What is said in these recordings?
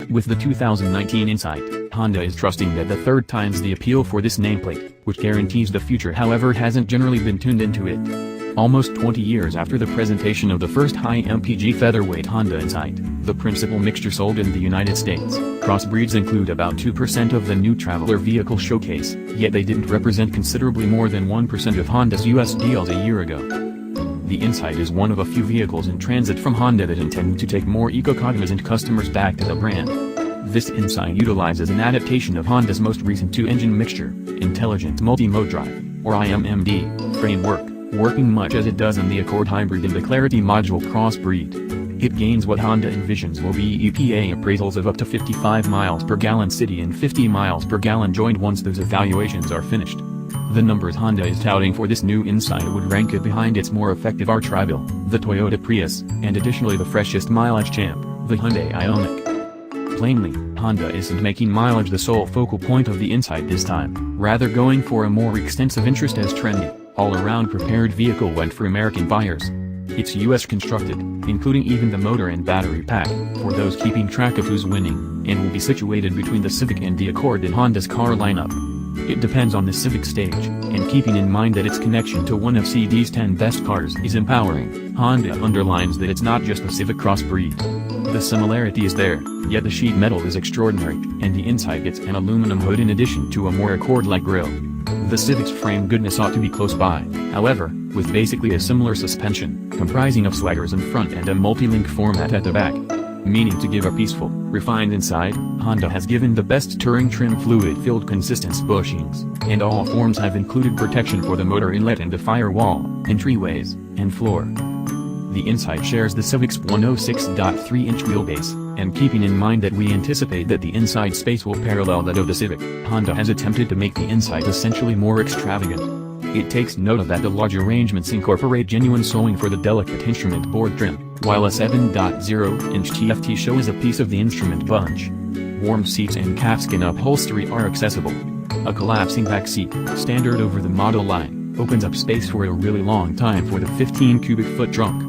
With the 2019 Insight, Honda is trusting that the third time's the appeal for this nameplate, which guarantees the future. However, it hasn't generally been tuned into it. Almost 20 years after the presentation of the first high-mpg featherweight Honda Insight, the principal mixture sold in the United States, crossbreeds include about 2% of the new traveler vehicle showcase, yet they didn't represent considerably more than 1% of Honda's US deals a year ago. The Insight is one of a few vehicles in transit from Honda that intend to take more eco-cognizant customers back to the brand. This Insight utilizes an adaptation of Honda's most recent two-engine mixture, Intelligent Multi-Mode Drive, or i-MMD, framework, working much as it does in the Accord Hybrid and the Clarity Module crossbreed. It gains what Honda envisions will be EPA appraisals of up to 55 miles per gallon city and 50 miles per gallon joint once those evaluations are finished. The numbers Honda is touting for this new Insight would rank it behind its more effective archrival, the Toyota Prius, and additionally the freshest mileage champ, the Hyundai Ioniq. Plainly, Honda isn't making mileage the sole focal point of the Insight this time, rather going for a more extensive interest as trendy, all-around prepared vehicle went for American buyers. It's US constructed, including even the motor and battery pack, for those keeping track of who's winning, and will be situated between the Civic and the Accord in Honda's car lineup. It depends on the Civic stage, and keeping in mind that its connection to one of CD's 10 best cars is empowering, Honda underlines that it's not just a Civic crossbreed. The similarity is there, yet the sheet metal is extraordinary, and the Insight gets an aluminum hood in addition to a more Accord-like grille. The Civic's frame goodness ought to be close by, however, with basically a similar suspension, comprising of swaggers in front and a multi-link format at the back. Meaning to give a peaceful, refined inside, Honda has given the best touring trim fluid-filled consistent bushings, and all forms have included protection for the motor inlet and the firewall, entryways, and floor. The Insight shares the Civic's 106.3-inch wheelbase, and keeping in mind that we anticipate that the inside space will parallel that of the Civic, Honda has attempted to make the Insight essentially more extravagant. It takes note of that the large arrangements incorporate genuine sewing for the delicate instrument board trim, while a 7.0-inch TFT shows a piece of the instrument bunch. Warm seats and calfskin upholstery are accessible. A collapsing back seat, standard over the model line, opens up space for a really long time for the 15 cubic foot trunk.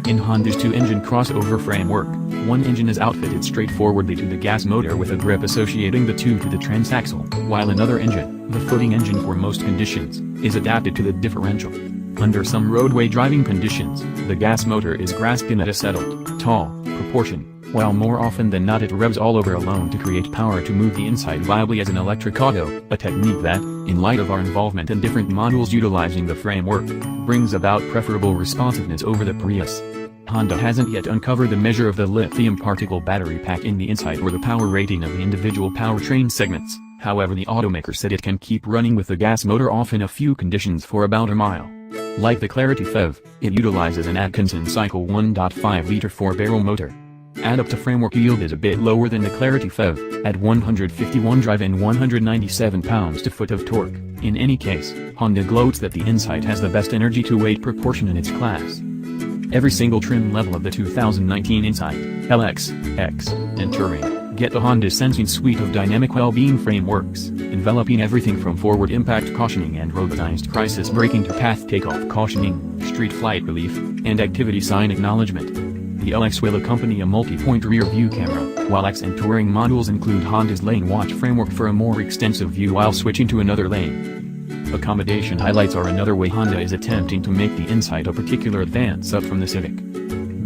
In Honda's two-engine crossover framework, one engine is outfitted straightforwardly to the gas motor with a grip associating the two to the transaxle, while another engine, the footing engine for most conditions, is adapted to the differential. Under some roadway driving conditions, the gas motor is grasped in at a settled, tall, proportion, while more often than not it revs all over alone to create power to move the Insight viably as an electric auto, a technique that, in light of our involvement in different models utilizing the framework, brings about preferable responsiveness over the Prius. Honda hasn't yet uncovered the measure of the lithium particle battery pack in the Insight or the power rating of the individual powertrain segments. However, the automaker said it can keep running with the gas motor off in a few conditions for about a mile. Like the Clarity PHEV, it utilizes an Atkinson cycle 1.5-liter 4-barrel motor. Add-up to framework yield is a bit lower than the Clarity PHEV, at 151 drive and 197 pounds-to-foot of torque. In any case, Honda gloats that the Insight has the best energy-to-weight proportion in its class. Every single trim level of the 2019 Insight, LX, X, and Touring, get the Honda Sensing suite of dynamic well-being frameworks, enveloping everything from forward impact cautioning and robotized crisis braking to path takeoff cautioning, street flight relief, and activity sign acknowledgement. The LX will accompany a multi-point rear view camera, while X and Touring models include Honda's lane watch framework for a more extensive view while switching to another lane. Accommodation highlights are another way Honda is attempting to make the Insight a particular advance up from the Civic.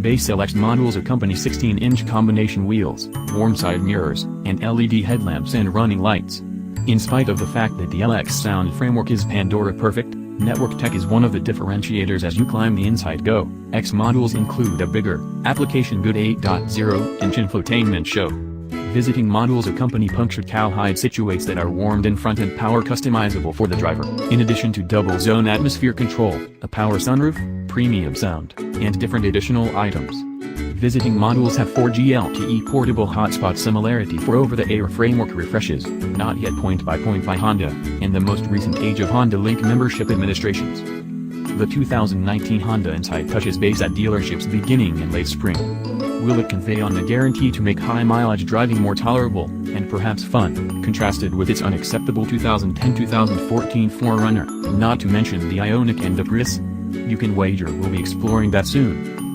Base LX models accompany 16-inch combination wheels, warm side mirrors, and LED headlamps and running lights. In spite of the fact that the LX sound framework is Pandora perfect, network tech is one of the differentiators as you climb the Insight Go. X models include a bigger, application-good 8.0-inch infotainment show. Visiting models accompany punctured cowhide situates that are warmed in front and power customizable for the driver, in addition to double-zone atmosphere control, a power sunroof, premium sound, and different additional items. Visiting models have 4G LTE portable hotspot similarity for over-the-air framework refreshes, not yet point-by-point by Honda, and the most recent age of Honda Link membership administrations. The 2019 Honda Insight touches base at dealerships beginning in late spring. Will it convey on the guarantee to make high-mileage driving more tolerable, and perhaps fun, contrasted with its unacceptable 2010-2014 4Runner, not to mention the Ioniq and the Prius? You can wager we'll be exploring that soon.